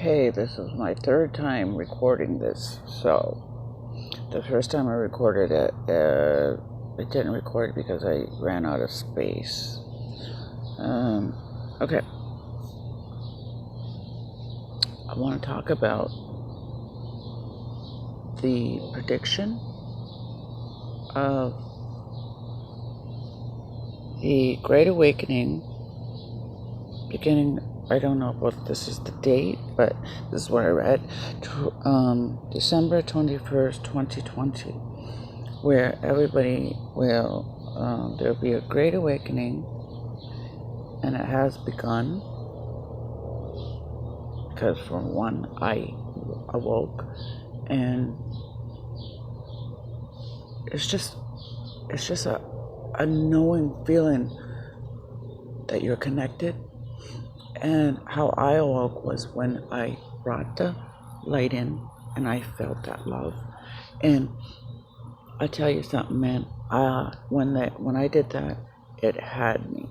Okay, this is my third time recording this. So, the first time I recorded it, it didn't record because I ran out of space. Okay. I want to talk about the prediction of the Great Awakening beginning. I don't know if this is the date, but this is what I read. December 21st, 2020, where everybody will, there'll be a Great Awakening, and it has begun, because from one I awoke, and it's just a knowing feeling that you're connected. And how I awoke was when I brought the light in and I felt that love. And I tell you something, man, when I did that, it had me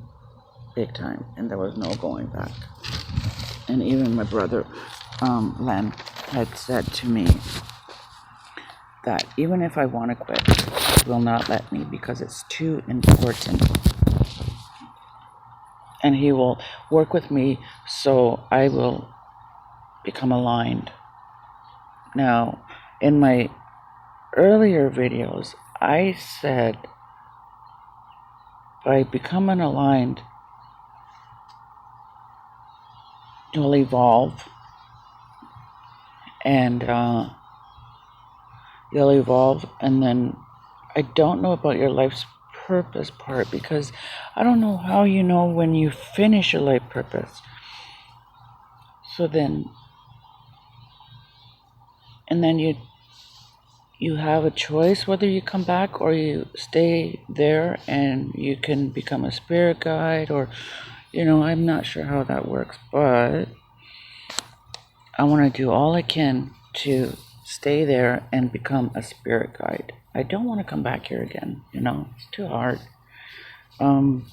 big time, and there was no going back. And even my brother, Len, had said to me that even if I want to quit, he will not let me because it's too important. And he will work with me so I will become aligned. Now, in my earlier videos, I said by becoming aligned, you'll evolve, and and then I don't know about your life's purpose part, because I don't know how you know when you finish your life purpose. So then, and then you have a choice whether you come back or you stay there, and you can become a spirit guide, or I'm not sure how that works, but I want to do all I can to stay there and become a spirit guide. I don't want to come back here again, it's too hard. And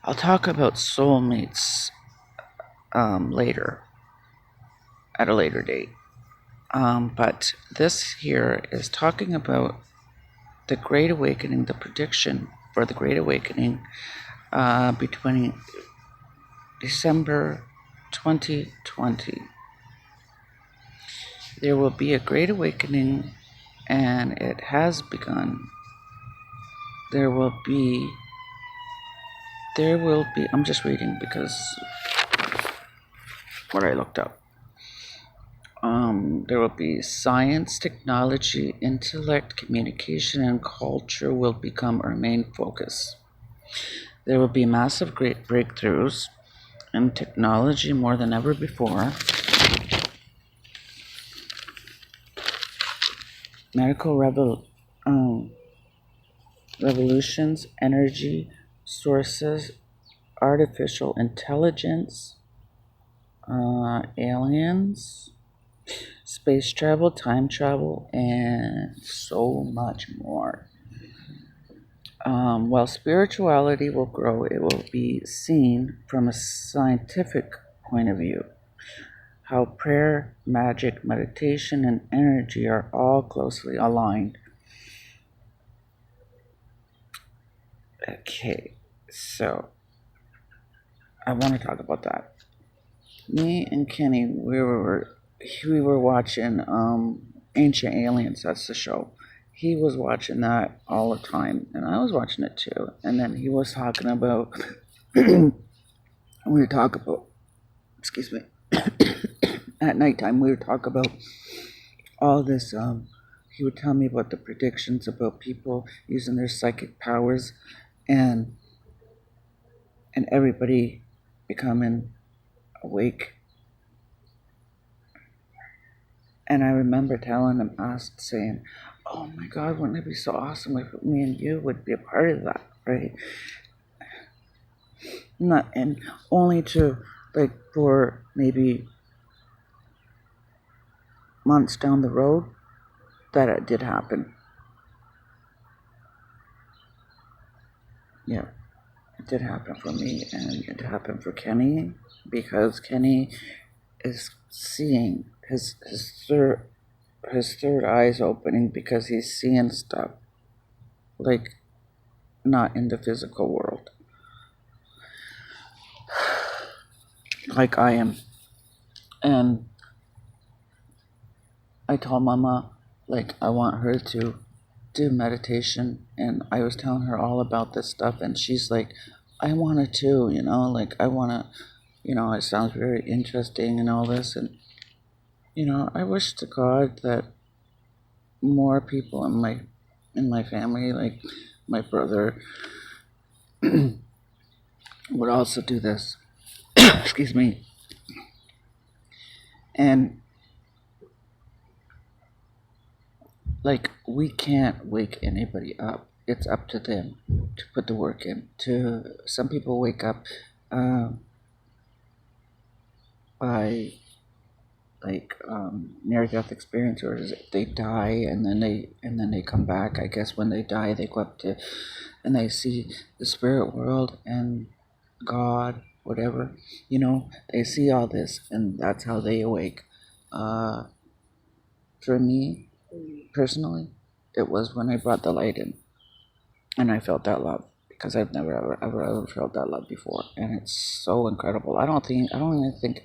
I'll talk about soulmates later, at a later date. But this here is talking about the Great Awakening, the prediction for the Great Awakening between December 2020. There will be a Great Awakening, and it has begun. There will be, I'm just reading because what I looked up. There will be science, technology, intellect, communication, and culture will become our main focus. There will be massive great breakthroughs in technology more than ever before. Medical revolutions, energy sources, artificial intelligence, aliens, space travel, time travel, and so much more. While spirituality will grow, it will be seen from a scientific point of view. How prayer, magic, meditation, and energy are all closely aligned. Okay, so I want to talk about that. Me and Kenny, we were watching Ancient Aliens. That's the show. He was watching that all the time, and I was watching it too. And then he was talking about excuse me, at nighttime we would talk about all this. He would tell me about the predictions about people using their psychic powers, and everybody becoming awake. And I remember telling him, saying, "Oh my God, wouldn't it be so awesome if me and you would be a part of that, right?" Not, and only to, like, for maybe months down the road that it did happen. Yeah. It did happen for me, and it happened for Kenny because Kenny is seeing his third eye's opening because he's seeing stuff like not in the physical world, like I am. And I told Mama, like, I want her to do meditation, and I was telling her all about this stuff, and she's like, I want to too, like, I want to, it sounds very interesting and all this, and, I wish to God that more people in my family, like my brother, would also do this. Excuse me. And like, we can't wake anybody up. It's up to them to put the work in. To some people wake up by like near death experience, or they die and then they come back. I guess when they die, they go up to and they see the spirit world and God, whatever. They see all this, and that's how they awake. Uh, for me personally, it was when I brought the light in, and I felt that love because I've never ever felt that love before, and it's so incredible. I don't even think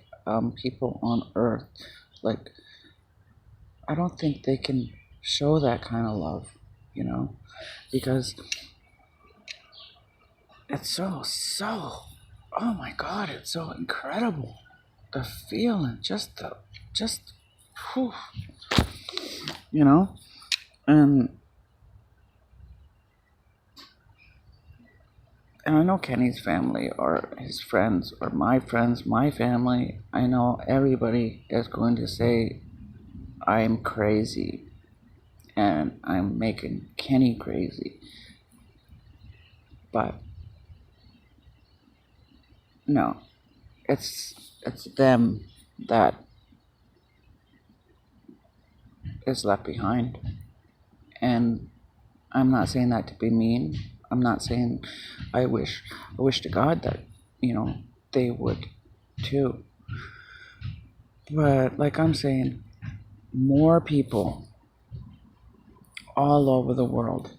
people on Earth, like, I don't think they can show that kind of love, because it's so. Oh my God, it's so incredible. The feeling, just, whew, you know, and and I know Kenny's family or his friends or my friends, my family. I know everybody is going to say I'm crazy and I'm making Kenny crazy, but no, it's them that is left behind. And I'm not saying that to be mean. I'm not saying I wish to God that, they would too. But like I'm saying, more people all over the world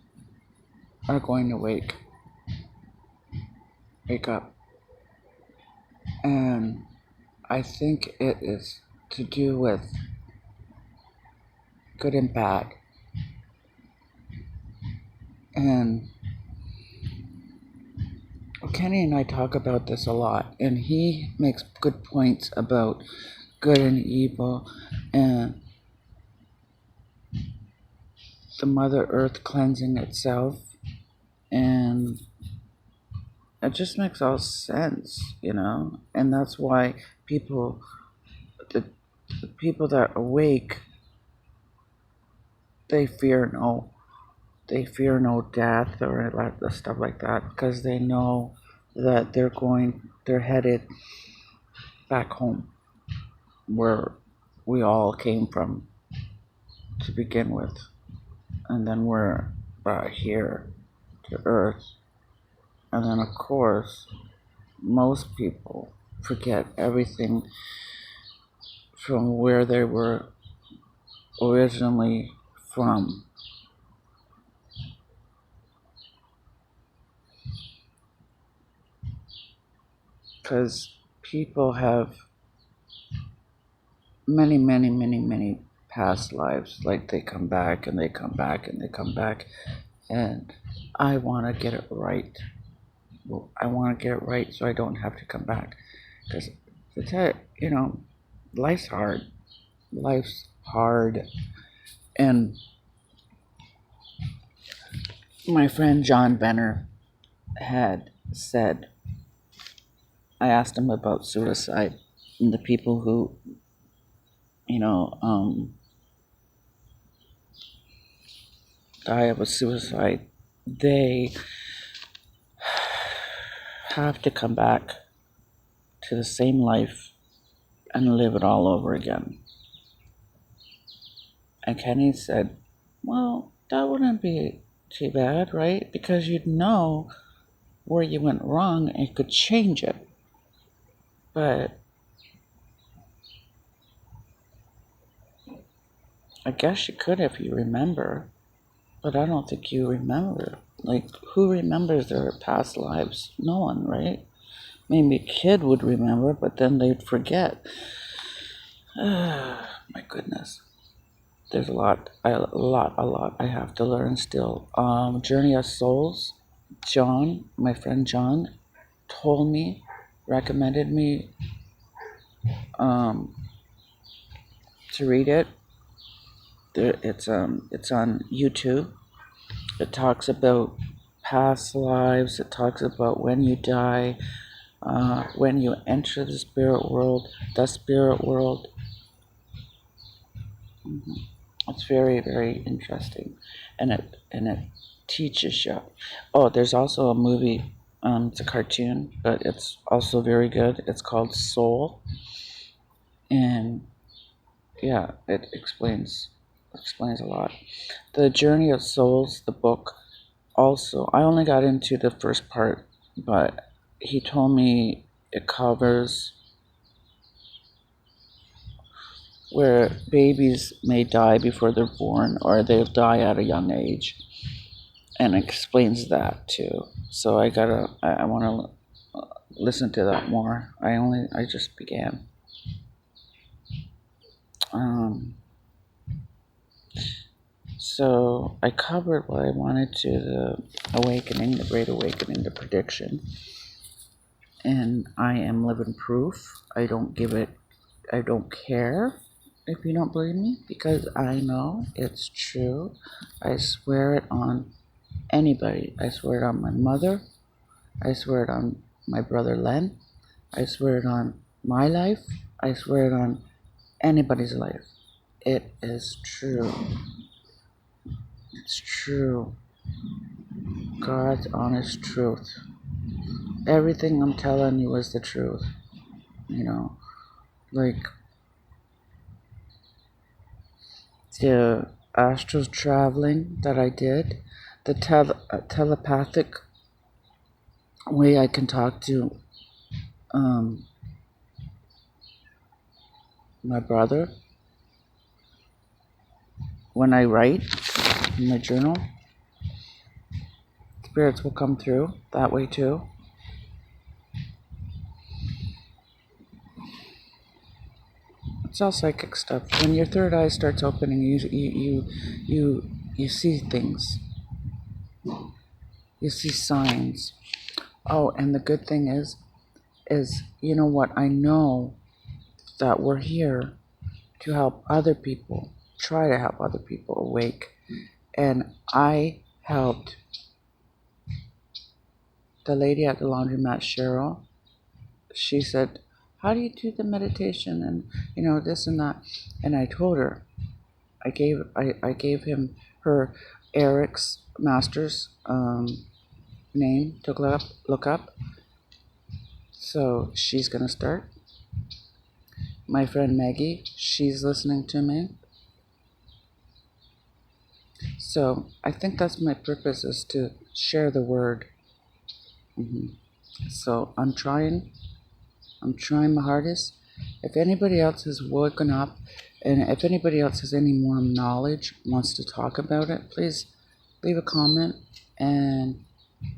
are going to wake up. And I think it is to do with good and bad. And Kenny and I talk about this a lot, and he makes good points about good and evil and the Mother Earth cleansing itself, and it just makes all sense. And that's why people, the, the people that awake, they fear no death or like the stuff like that, because they know that they're headed back home, where we all came from to begin with, and then we're here to Earth, and then of course most people forget everything from where they were originally from. Because people have many, many, many, many past lives. Like, they come back and they come back and they come back. And I want to get it right. Well, I want to get it right so I don't have to come back. Because, life's hard. Life's hard. And my friend John Benner had said, I asked him about suicide and the people who, you know, um, die of a suicide. They have to come back to the same life and live it all over again. And Kenny said, well, that wouldn't be too bad, right? Because you'd know where you went wrong and could change it. But I guess you could if you remember. But I don't think you remember. Like, who remembers their past lives? No one, right? Maybe a kid would remember, but then they'd forget. My goodness. There's a lot I have to learn still. Journey of Souls. John, my friend John, told me, recommended me um, to read it. It's on YouTube. It talks about past lives. It talks about when you die, when you enter the spirit world. The spirit world. It's very, very interesting, and it teaches you. Oh, there's also a movie. It's a cartoon, but it's also very good. It's called Soul, and yeah, it explains a lot. The Journey of Souls, the book. Also, I only got into the first part, but he told me it covers where babies may die before they're born, or they'll die at a young age, and explains that too. So I want to listen to that more. I just began. Um, so I covered what I wanted to: the awakening, the great awakening, the prediction, and I am living proof. I don't care if you don't believe me, because I know it's true. I swear it on anybody. I swear it on my mother. I swear it on my brother Len. I swear it on my life. I swear it on anybody's life. It is true. It's true. God's honest truth. Everything I'm telling you is the truth. You know, like the astral traveling that I did, the telepathic way I can talk to um, my brother when I write in my journal. Spirits will come through that way too. It's all psychic stuff. When your third eye starts opening, you see things. You see signs. Oh, and the good thing is you know what? I know that we're here to help other people. Try to help other people awake. And I helped the lady at the laundromat, Cheryl. She said, "How do you do the meditation?" And this and that. And I told her, I gave him her Eric's master's name to look up. So she's gonna start. My friend Maggie, she's listening to me. So I think that's my purpose, is to share the word. So I'm trying my hardest. If anybody else has woken up, and if anybody else has any more knowledge, wants to talk about it, please leave a comment, and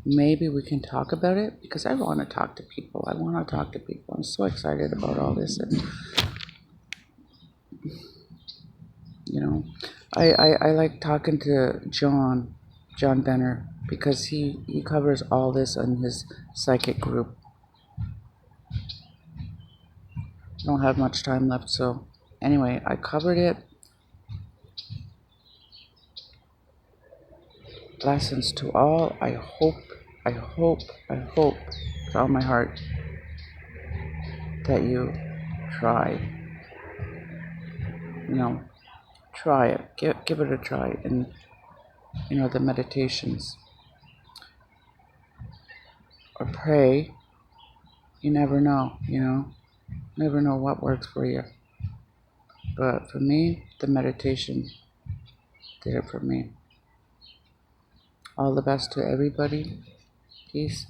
maybe we can talk about it, because I want to talk to people. I'm so excited about all this. And I like talking to John Benner, because he covers all this on his psychic group. I don't have much time left, so anyway, I covered it. Blessings to all. I hope with all my heart that you try. Try it. Give it a try. And the meditations, or pray. You never know. Never know what works for you. But for me, the meditation did it for me. All the best to everybody. Peace.